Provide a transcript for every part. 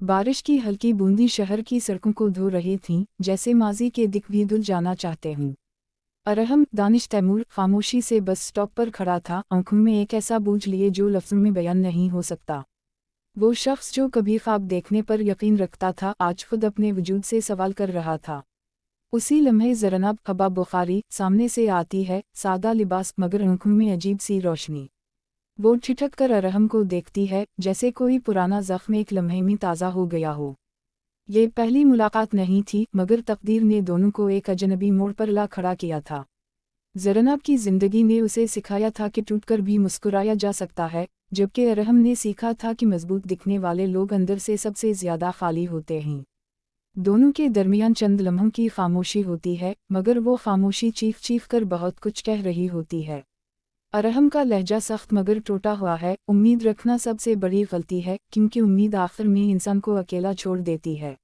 बारिश की हल्की बूंदी शहर की सड़कों को धो रही थीं, जैसे माजी के दिख भी धुल जाना चाहते हूँ। अरहम दानिश तैमूर खामोशी से बस स्टॉप पर खड़ा था, आंखों में एक ऐसा बोझ लिए जो लफ्ज़ों में बयान नहीं हो सकता। वो शख्स जो कभी ख्वाब देखने पर यकीन रखता था, आज खुद अपने वजूद से सवाल कर रहा था। उसी लम्हे ज़रनाब खबा बुखारी सामने से आती है, सादा लिबास मगर आंखों में अजीब सी रोशनी। वो ठिठक कर अरहम को देखती है, जैसे कोई पुराना ज़ख्म एक लम्हे में ताज़ा हो गया हो। ये पहली मुलाकात नहीं थी, मगर तकदीर ने दोनों को एक अजनबी मोड़ पर ला खड़ा किया था। ज़रनाब की ज़िंदगी ने उसे सिखाया था कि टूटकर भी मुस्कुराया जा सकता है, जबकि अरहम ने सीखा था कि मजबूत दिखने वाले लोग अंदर से सबसे ज़्यादा खाली होते हैं। दोनों के दरमियान चंद लम्हों की खामोशी होती है, मगर वो खामोशी चीख चीख कर बहुत कुछ कह रही होती है। अरहम का लहजा सख्त मगर टूटा हुआ है। उम्मीद रखना सबसे बड़ी गलती है, क्योंकि उम्मीद आखिर में इंसान को अकेला छोड़ देती है।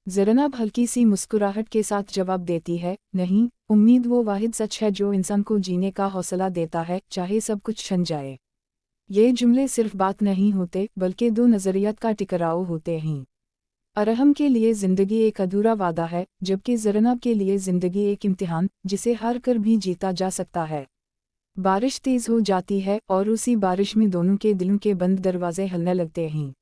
ज़रनाब हल्की सी मुस्कुराहट के साथ जवाब देती है, नहीं, उम्मीद वो वाहिद सच है जो इंसान को जीने का हौसला देता है, चाहे सब कुछ छन जाए। ये जुमले सिर्फ बात नहीं होते, बल्कि दो नज़रियात का टकराव होते हैं। अरहम के लिए ज़िंदगी एक अधूरा वादा है, जबकि ज़रनाब के लिए ज़िंदगी एक इम्तिहान, जिसे हार कर भी जीता जा सकता है। बारिश तेज हो जाती है और उसी बारिश में दोनों के दिलों के बंद दरवाजे हिलने लगते हैं।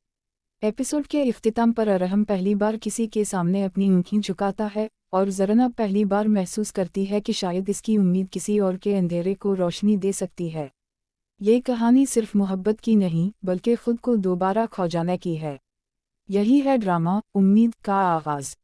एपिसोड के इख्तिताम पर अरहम पहली बार किसी के सामने अपनी आँखें झुकाता है और ज़रनाब पहली बार महसूस करती है कि शायद इसकी उम्मीद किसी और के अंधेरे को रोशनी दे सकती है। ये कहानी सिर्फ मोहब्बत की नहीं, बल्कि खुद को दोबारा खो जाने की है। यही है ड्रामा उम्मीद का आगाज़।